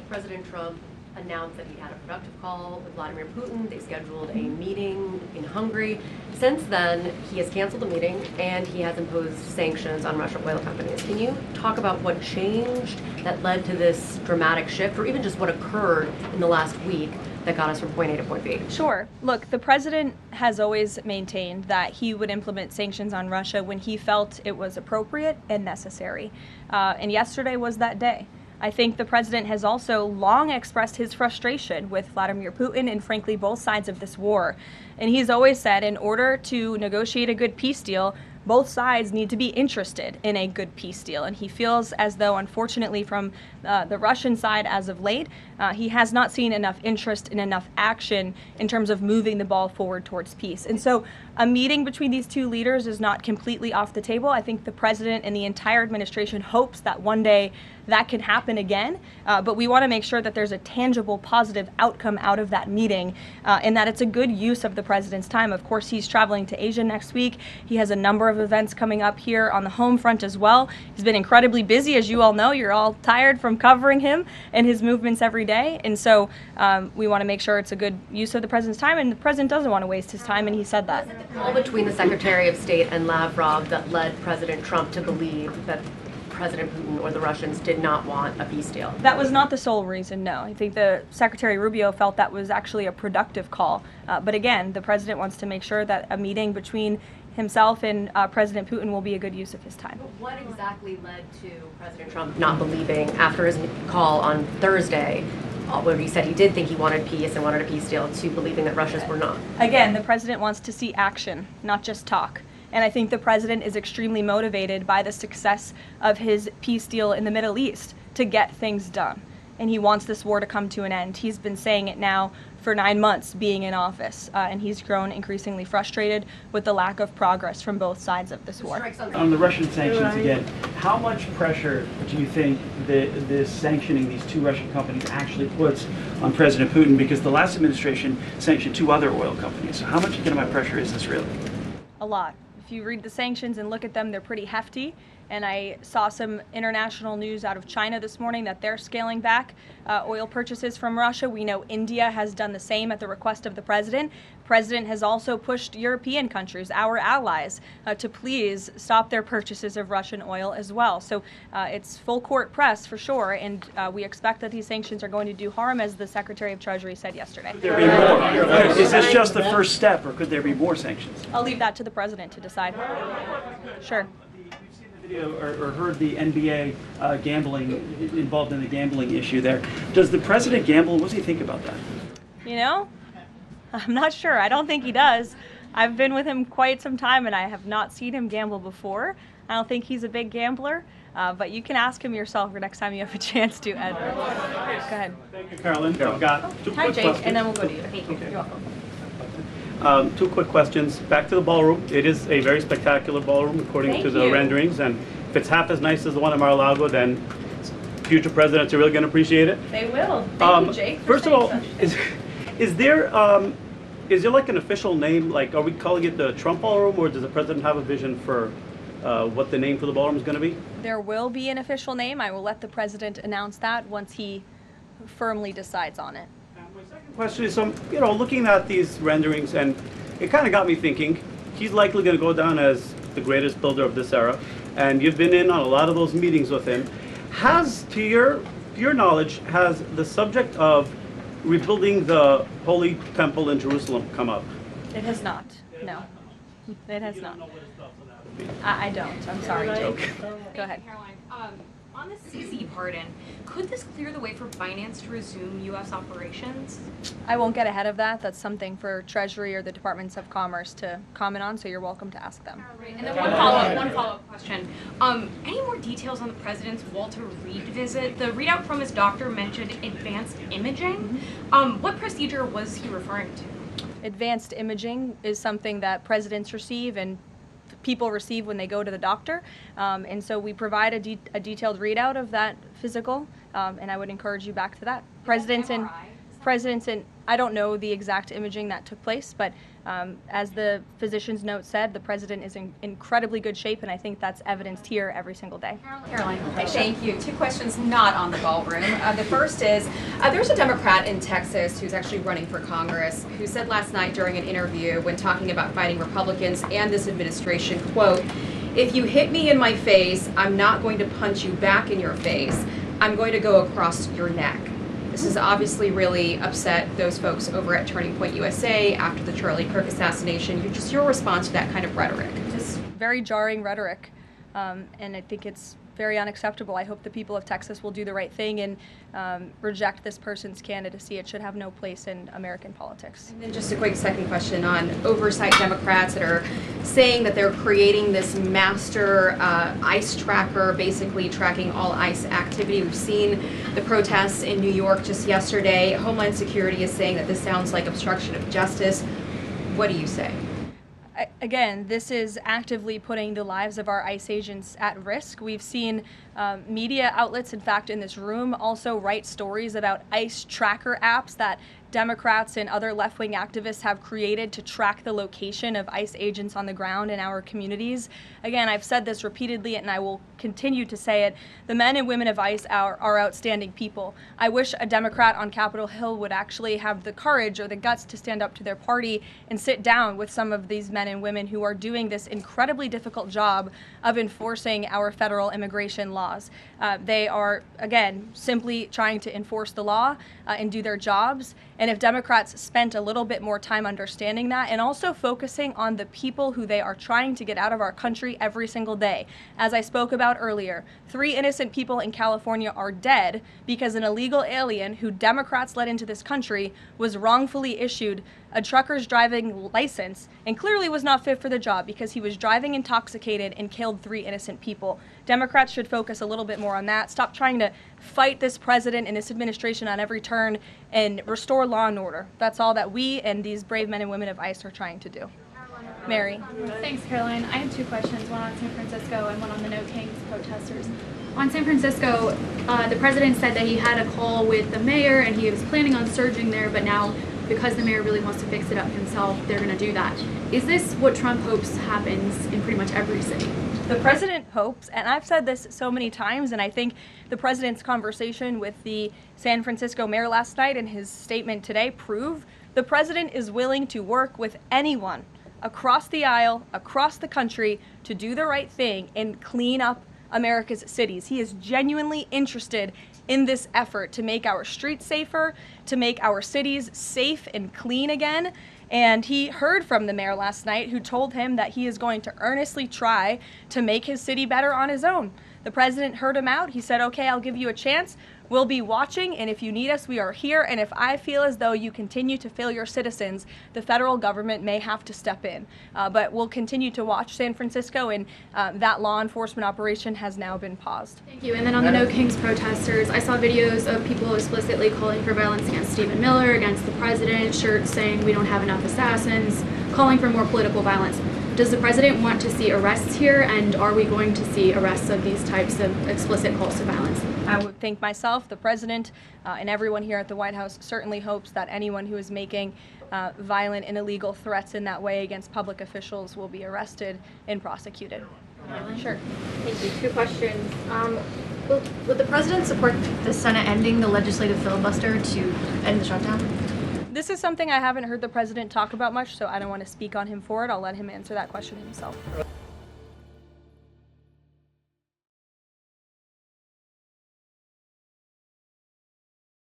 President Trump announced that he had a productive call with Vladimir Putin. They scheduled a meeting in Hungary. Since then, he has canceled the meeting and he has imposed sanctions on Russian oil companies. Can you talk about what changed that led to this dramatic shift, or even just what occurred in the last week that got us from point A to point B? Sure. Look, the president has always maintained that he would implement sanctions on Russia when he felt it was appropriate and necessary. And yesterday was that day. I think the president has also long expressed his frustration with Vladimir Putin and, frankly, both sides of this war. And he's always said in order to negotiate a good peace deal, both sides need to be interested in a good peace deal. And he feels as though, unfortunately, from the Russian side as of late, he has not seen enough interest and enough action in terms of moving the ball forward towards peace. And so a meeting between these two leaders is not completely off the table. I think the president and the entire administration hopes that one day that can happen again, but we want to make sure that there's a tangible, positive outcome out of that meeting, and that it's a good use of the president's time. Of course, he's traveling to Asia next week. He has a number of events coming up here on the home front as well. He's been incredibly busy, as you all know. You're all tired from covering him and his movements every day, and so we want to make sure it's a good use of the president's time, and the president doesn't want to waste his time, and he said that. All between the Secretary of State and Lavrov that led President Trump to believe that President Putin or the Russians did not want a peace deal. That was not the sole reason, no. I think the Secretary Rubio felt that was actually a productive call. But again, the president wants to make sure that a meeting between himself and President Putin will be a good use of his time. But what exactly led to President Trump not believing, after his call on Thursday, where he said he did think he wanted peace and wanted a peace deal, to believing that Russians were not? Again, the president wants to see action, not just talk. And I think the president is extremely motivated by the success of his peace deal in the Middle East to get things done. And he wants this war to come to an end. He's been saying it now for 9 months being in office, and he's grown increasingly frustrated with the lack of progress from both sides of this war. On the Russian sanctions again, how much pressure do you think this sanctioning these two Russian companies actually puts on President Putin? Because the last administration sanctioned 2 other oil companies. So how much economic pressure is this really? A lot. If you read the sanctions and look at them, they're pretty hefty. And I saw some international news out of China this morning that they're scaling back oil purchases from Russia. We know India has done the same at the request of the president. The president has also pushed European countries, our allies, to please stop their purchases of Russian oil as well. So it's full court press for sure, and we expect that these sanctions are going to do harm, as the Secretary of Treasury said yesterday. Could there be more? Is this just the first step, or could there be more sanctions? I'll leave that to the president to decide. Sure. Or heard the NBA gambling, involved in the gambling issue there. Does the president gamble? What does he think about that? You know, I'm not sure. I don't think he does. I've been with him quite some time and I have not seen him gamble before. I don't think he's a big gambler, but you can ask him yourself the next time you have a chance to, Ed. Go ahead. Thank you, Karoline. I've got 2 Hi, quick Jake, questions. and then we'll go to you. Thank you. Okay. You're welcome. 2 quick questions. Back to the ballroom. It is a very spectacular ballroom, according to the renderings. And if it's half as nice as the one at Mar-a-Lago, then future presidents are really going to appreciate it. They will. Thank you, Jake. First of all, is there like an official name? Like, are we calling it the Trump Ballroom, or does the president have a vision for what the name for the ballroom is going to be? There will be an official name. I will let the president announce that once he firmly decides on it. My second question is, looking at these renderings, and it kind of got me thinking, he's likely going to go down as the greatest builder of this era, and you've been in on a lot of those meetings with him. Has, to your knowledge, has the subject of rebuilding the Holy Temple in Jerusalem come up? It has not. No. It has not. I don't. I'm sorry, Jake. Go ahead. Karoline, on the CC pardon, could this clear the way for Binance to resume U.S. operations? I won't get ahead of that. That's something for Treasury or the Departments of Commerce to comment on, so you're welcome to ask them. Right. And then one follow-up question. Any more details on the president's Walter Reed visit? The readout from his doctor mentioned advanced imaging. What procedure was he referring to? Advanced imaging is something that presidents receive and people receive when they go to the doctor, and so we provide a detailed readout of that physical, and I would encourage you back to that. Presidents president's in, I don't know the exact imaging that took place, but as the physician's note said, the president is in incredibly good shape, and I think that's evidenced here every single day. Caroline, thank you. Two questions not on the ballroom. The first is, there's a Democrat in Texas who's actually running for Congress who said last night during an interview when talking about fighting Republicans and this administration, quote, "If you hit me in my face, I'm not going to punch you back in your face. I'm going to go across your neck." This has obviously really upset those folks over at Turning Point USA after the Charlie Kirk assassination. Just your response to that kind of rhetoric? Just very jarring rhetoric, and I think it's very unacceptable. I hope the people of Texas will do the right thing and reject this person's candidacy. It should have no place in American politics. And then just a quick second question on oversight Democrats that are saying that they're creating this master ICE tracker, basically tracking all ICE activity. We've seen the protests in New York just yesterday. Homeland Security is saying that this sounds like obstruction of justice. What do you say? Again, this is actively putting the lives of our ICE agents at risk. We've seen media outlets, in fact, in this room, also write stories about ICE tracker apps that Democrats and other left-wing activists have created to track the location of ICE agents on the ground in our communities. Again, I've said this repeatedly and I will continue to say it. The men and women of ICE are outstanding people. I wish a Democrat on Capitol Hill would actually have the courage or the guts to stand up to their party and sit down with some of these men and women who are doing this incredibly difficult job of enforcing our federal immigration laws. They are, again, simply trying to enforce the law and do their jobs. And if Democrats spent a little bit more time understanding that and also focusing on the people who they are trying to get out of our country every single day. As I spoke about earlier, 3 innocent people in California are dead because an illegal alien who Democrats let into this country was wrongfully issued a trucker's driving license and clearly was not fit for the job because he was driving intoxicated and killed 3 innocent people. Democrats should focus a little bit more on that. Stop trying to fight this president and this administration on every turn and restore law and order. That's all that we and these brave men and women of ICE are trying to do. Mary. Thanks, Caroline. I have 2 questions, one on San Francisco and one on the No Kings protesters. On San Francisco, the president said that he had a call with the mayor and he was planning on surging there, but now because the mayor really wants to fix it up himself, they're going to do that. Is this what Trump hopes happens in pretty much every city? The president hopes, and I've said this so many times, and I think the president's conversation with the San Francisco mayor last night and his statement today prove the president is willing to work with anyone across the aisle, across the country, to do the right thing and clean up America's cities. He is genuinely interested in this effort to make our streets safer, to make our cities safe and clean again. And he heard from the mayor last night who told him that he is going to earnestly try to make his city better on his own. The president heard him out. He said, okay, I'll give you a chance. We'll be watching, and if you need us, we are here. And if I feel as though you continue to fail your citizens, the federal government may have to step in. But we'll continue to watch San Francisco, and that law enforcement operation has now been paused. Thank you. And then on the No Kings protesters, I saw videos of people explicitly calling for violence against Stephen Miller, against the president, shirts saying we don't have enough assassins, calling for more political violence. Does the president want to see arrests here, and are we going to see arrests of these types of explicit calls to violence? I would think myself, the president, and everyone here at the White House certainly hopes that anyone who is making violent and illegal threats in that way against public officials will be arrested and prosecuted. Sure. Thank you. 2 questions. Would the president support the Senate ending the legislative filibuster to end the shutdown? This is something I haven't heard the president talk about much, so I don't want to speak on him for it. I'll let him answer that question himself.